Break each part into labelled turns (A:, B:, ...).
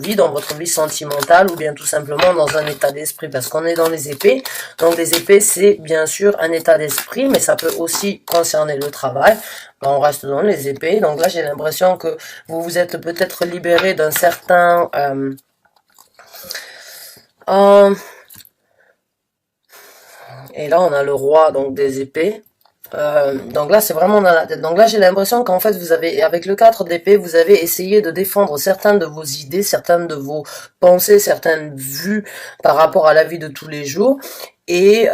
A: vie, dans votre vie sentimentale ou bien tout simplement dans un état d'esprit, parce qu'on est dans les épées. Donc les épées, c'est bien sûr un état d'esprit, mais ça peut aussi concerner le travail. Ben, on reste dans les épées. Donc là, j'ai l'impression que vous vous êtes peut-être libéré d'un certain... et là, on a le roi donc des épées. Donc là, c'est vraiment dans la tête. Donc là, j'ai l'impression qu'en fait, vous avez, avec le 4 d'épée, vous avez essayé de défendre certaines de vos idées, certaines de vos pensées, certaines vues par rapport à la vie de tous les jours. Et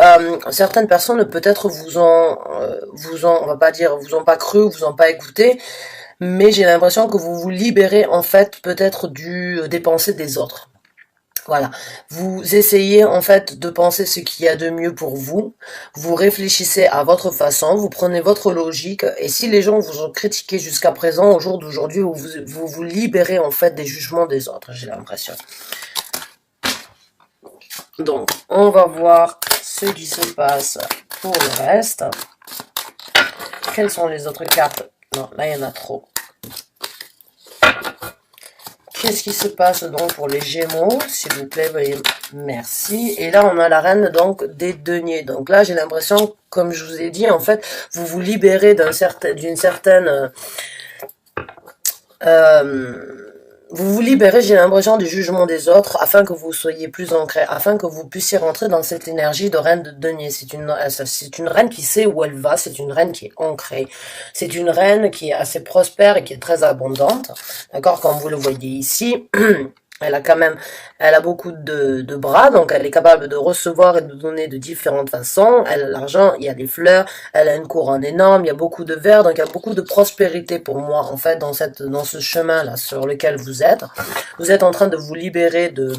A: certaines personnes peut-être on va pas dire, vous ont pas cru, vous ont pas écouté, mais j'ai l'impression que vous vous libérez en fait peut-être des pensées des autres. Voilà, vous essayez en fait de penser ce qu'il y a de mieux pour vous, vous réfléchissez à votre façon, vous prenez votre logique, et si les gens vous ont critiqué jusqu'à présent, au jour d'aujourd'hui, vous libérez en fait des jugements des autres, j'ai l'impression. Donc, on va voir ce qui se passe pour le reste. Quelles sont les autres cartes? Non, là il y en a trop. Qu'est-ce qui se passe donc pour les Gémeaux, s'il vous plaît, veuillez, merci. Et là, on a la reine donc des deniers. Donc là, j'ai l'impression, comme je vous ai dit, en fait, vous vous libérez d'une certaine vous vous libérez, j'ai l'impression, du jugement des autres afin que vous soyez plus ancré, afin que vous puissiez rentrer dans cette énergie de reine de denier. C'est une reine qui sait où elle va, c'est une reine qui est ancrée. C'est une reine qui est assez prospère et qui est très abondante. D'accord, comme vous le voyez ici. Elle a beaucoup de bras, donc elle est capable de recevoir et de donner de différentes façons. Elle a l'argent, il y a des fleurs, elle a une couronne énorme, il y a beaucoup de verre, donc il y a beaucoup de prospérité pour moi, en fait, dans ce chemin-là sur lequel vous êtes. Vous êtes en train de vous libérer de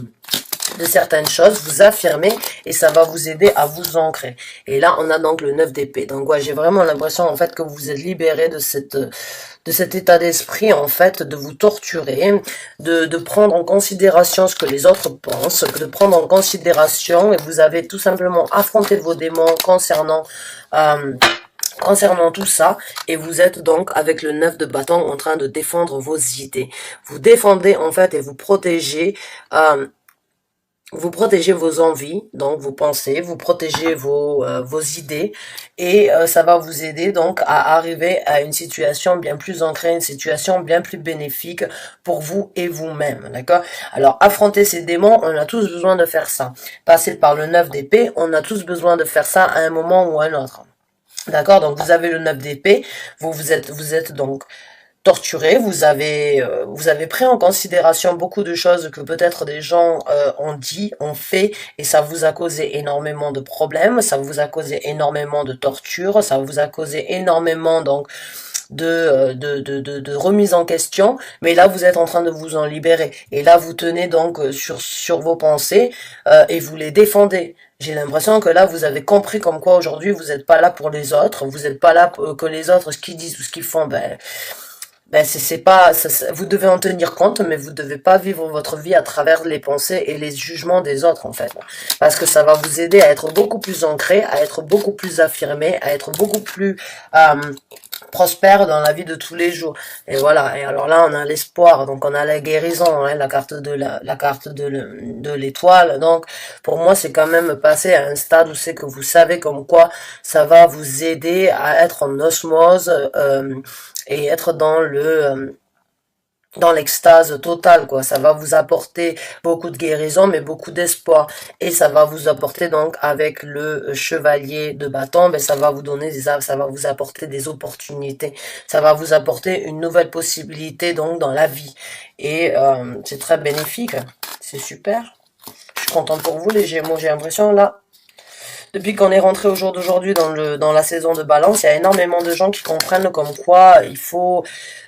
A: certaines choses, vous affirmer, et ça va vous aider à vous ancrer. Et là, on a donc le 9 d'épée. Donc, ouais, j'ai vraiment l'impression, en fait, que vous vous êtes libéré de cet état d'esprit, en fait, de vous torturer, de prendre en considération ce que les autres pensent, de prendre en considération, et vous avez tout simplement affronté vos démons concernant tout ça, et vous êtes donc avec le 9 de bâton en train de défendre vos idées. Vous défendez, en fait, et vous protégez vos envies, donc vos pensées, vous protégez vos idées, et ça va vous aider donc à arriver à une situation bien plus ancrée, une situation bien plus bénéfique pour vous et vous-même, d'accord? Alors, affronter ces démons, on a tous besoin de faire ça. Passer par le 9 d'épée, on a tous besoin de faire ça à un moment ou à un autre. D'accord? Donc, vous avez le 9 d'épée, vous êtes donc torturé, vous avez pris en considération beaucoup de choses que peut-être des gens ont dit, ont fait, et ça vous a causé énormément de problèmes, ça vous a causé énormément de torture, ça vous a causé énormément donc de remise en question, mais là vous êtes en train de vous en libérer, et là vous tenez donc sur vos pensées et vous les défendez. J'ai l'impression que là vous avez compris comme quoi aujourd'hui vous n'êtes pas là pour les autres, vous n'êtes pas là pour que les autres, ce qu'ils disent ou ce qu'ils font, c'est pas, vous devez en tenir compte, mais vous devez pas vivre votre vie à travers les pensées et les jugements des autres, en fait. Parce que ça va vous aider à être beaucoup plus ancré, à être beaucoup plus affirmé, à être beaucoup plus prospère dans la vie de tous les jours. Et voilà. Et alors là, on a l'espoir, donc on a la guérison, hein, la carte de l'étoile. Donc, pour moi, c'est quand même passer à un stade où c'est que vous savez comme quoi ça va vous aider à être en osmose, et être dans l'extase totale, quoi. Ça va vous apporter beaucoup de guérison, mais beaucoup d'espoir. Et ça va vous apporter donc avec le chevalier de bâton, ça va vous donner ça va vous apporter des opportunités. Ça va vous apporter une nouvelle possibilité donc dans la vie. Et c'est très bénéfique. C'est super. Je suis contente pour vous les Gémeaux. J'ai l'impression là, depuis qu'on est rentré au jour d'aujourd'hui dans la saison de Balance, il y a énormément de gens qui comprennent comme quoi il faut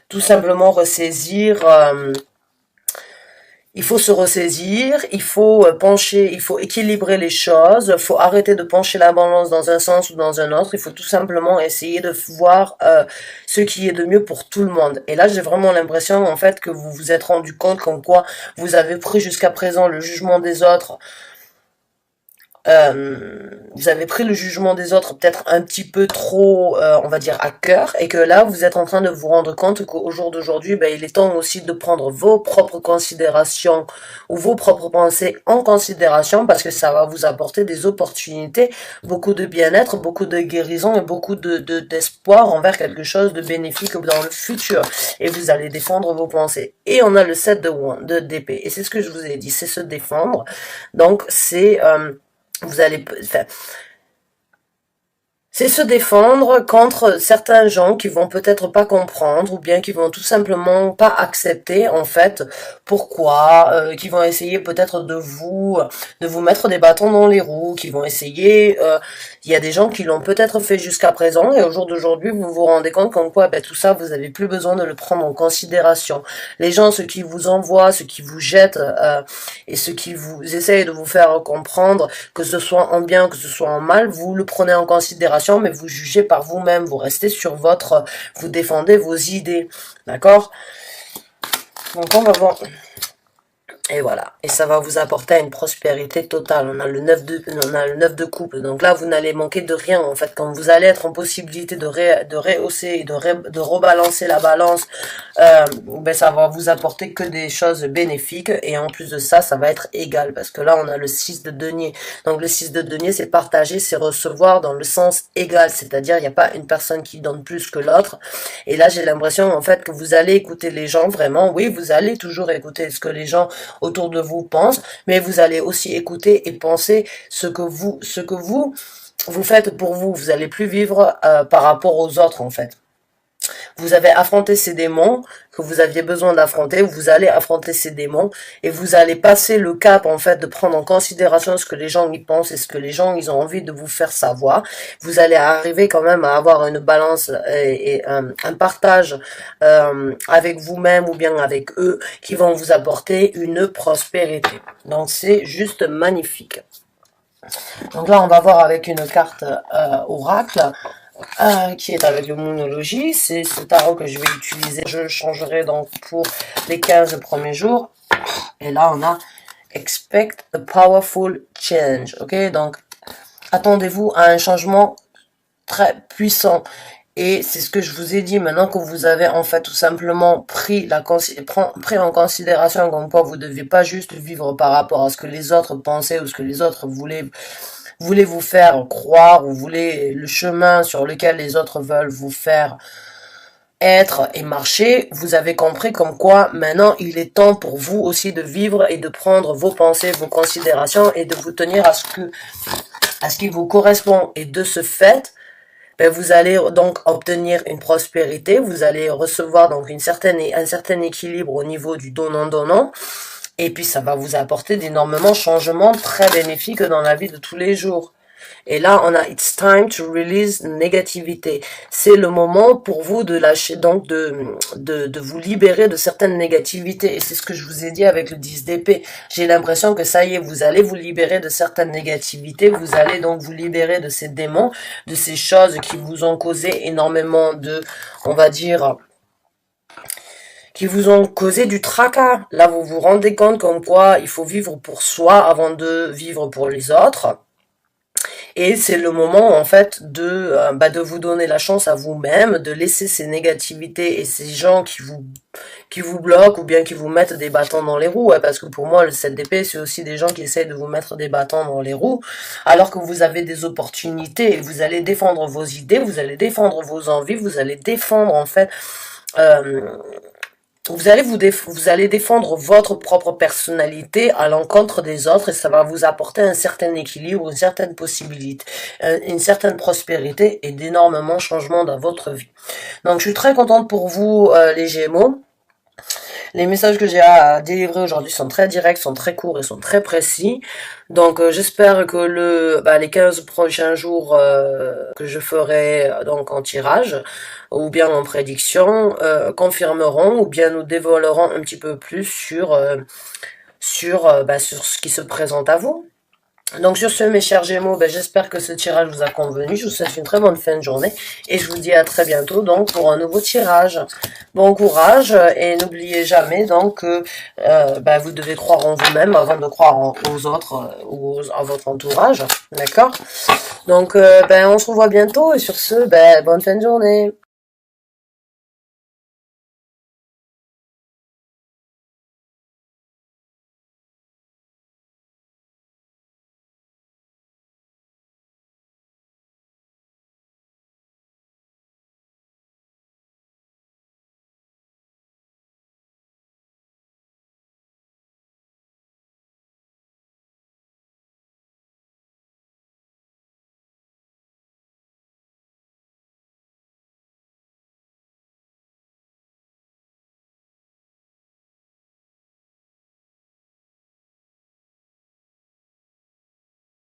A: tout simplement ressaisir, il faut se ressaisir, il faut pencher, il faut équilibrer les choses, il faut arrêter de pencher la balance dans un sens ou dans un autre, il faut tout simplement essayer de voir ce qui est de mieux pour tout le monde. Et là, j'ai vraiment l'impression en fait que vous vous êtes rendu compte comme quoi vous avez pris jusqu'à présent le jugement des autres vous avez pris le jugement des autres peut-être un petit peu trop, on va dire, à cœur, et que là, vous êtes en train de vous rendre compte qu'au jour d'aujourd'hui, ben, il est temps aussi de prendre vos propres considérations ou vos propres pensées en considération, parce que ça va vous apporter des opportunités, beaucoup de bien-être, beaucoup de guérison et beaucoup d'espoir envers quelque chose de bénéfique dans le futur. Et vous allez défendre vos pensées. Et on a le 7 d'épée. Et c'est ce que je vous ai dit, c'est se défendre. Donc, c'est... vous allez, enfin, c'est se défendre contre certains gens qui vont peut-être pas comprendre ou bien qui vont tout simplement pas accepter en fait pourquoi, qui vont essayer peut-être de vous mettre des bâtons dans les roues, qui vont essayer. Il y a des gens qui l'ont peut-être fait jusqu'à présent et au jour d'aujourd'hui vous vous rendez compte qu'en quoi ben, tout ça vous avez plus besoin de le prendre en considération. Les gens, ceux qui vous envoient, ceux qui vous jettent et ceux qui vous essayent de vous faire comprendre, que ce soit en bien, que ce soit en mal, vous le prenez en considération, mais vous jugez par vous-même, vous restez sur vous défendez vos idées, d'accord? Donc on va voir. Et voilà. Et ça va vous apporter une prospérité totale. On a le 9 de coupe. Donc là, vous n'allez manquer de rien, en fait. Quand vous allez être en possibilité de rehausser, de rebalancer la balance, ben ça va vous apporter que des choses bénéfiques. Et en plus de ça, ça va être égal. Parce que là, on a le 6 de denier. Donc le 6 de denier, c'est partager, c'est recevoir dans le sens égal. C'est-à-dire, il n'y a pas une personne qui donne plus que l'autre. Et là, j'ai l'impression, en fait, que vous allez écouter les gens, vraiment. Oui, vous allez toujours écouter ce que les gens autour de vous pensent, mais vous allez aussi écouter et penser ce que vous faites pour vous. Vous allez plus vivre par rapport aux autres, en fait. Vous avez affronté ces démons que vous aviez besoin d'affronter, vous allez affronter ces démons et vous allez passer le cap en fait de prendre en considération ce que les gens y pensent et ce que les gens ils ont envie de vous faire savoir. Vous allez arriver quand même à avoir une balance et un partage avec vous-même ou bien avec eux qui vont vous apporter une prospérité. Donc c'est juste magnifique. Donc là on va voir avec une carte oracle qui est avec le Moonology. C'est ce tarot que je vais utiliser. Je le changerai donc pour les 15 premiers jours. Et là, on a Expect a powerful change. Ok, donc attendez-vous à un changement très puissant. Et c'est ce que je vous ai dit, maintenant que vous avez en fait tout simplement pris en considération comme quoi vous ne devez pas juste vivre par rapport à ce que les autres pensaient ou ce que les autres voulez vous faire croire ou voulez le chemin sur lequel les autres veulent vous faire être et marcher, vous avez compris comme quoi maintenant il est temps pour vous aussi de vivre et de prendre vos pensées, vos considérations et de vous tenir à ce qui vous correspond. Et de ce fait, ben vous allez donc obtenir une prospérité, vous allez recevoir donc un certain équilibre au niveau du donnant-donnant. Et puis, ça va vous apporter d'énormément changements très bénéfiques dans la vie de tous les jours. Et là, on a It's time to release négativité. C'est le moment pour vous de lâcher, donc de vous libérer de certaines négativités. Et c'est ce que je vous ai dit avec le 10 d'épée. J'ai l'impression que ça y est, vous allez vous libérer de certaines négativités. Vous allez donc vous libérer de ces démons, de ces choses qui vous ont causé énormément de, on va dire, qui vous ont causé du tracas. Là, vous vous rendez compte comme quoi il faut vivre pour soi avant de vivre pour les autres. Et c'est le moment, en fait, de vous donner la chance à vous-même, de laisser ces négativités et ces gens qui vous bloquent ou bien qui vous mettent des bâtons dans les roues. Ouais, parce que pour moi, le 7 d'épée, c'est aussi des gens qui essayent de vous mettre des bâtons dans les roues, alors que vous avez des opportunités et vous allez défendre vos idées, vous allez défendre vos envies, vous allez défendre, en fait, vous allez défendre votre propre personnalité à l'encontre des autres et ça va vous apporter un certain équilibre, une certaine possibilité, une certaine prospérité et d'énormément changements dans votre vie. Donc je suis très contente pour vous les Gémeaux. Les messages que j'ai à délivrer aujourd'hui sont très directs, sont très courts et sont très précis. Donc j'espère que les 15 prochains jours que je ferai donc en tirage ou bien en prédiction confirmeront ou bien nous dévoileront un petit peu plus sur ce qui se présente à vous. Donc sur ce, mes chers Gémeaux, ben, j'espère que ce tirage vous a convenu. Je vous souhaite une très bonne fin de journée et je vous dis à très bientôt donc pour un nouveau tirage. Bon courage et n'oubliez jamais donc que ben, vous devez croire en vous-même avant de croire aux autres ou à votre entourage, d'accord? Donc ben, on se revoit bientôt et sur ce, ben, bonne fin de journée.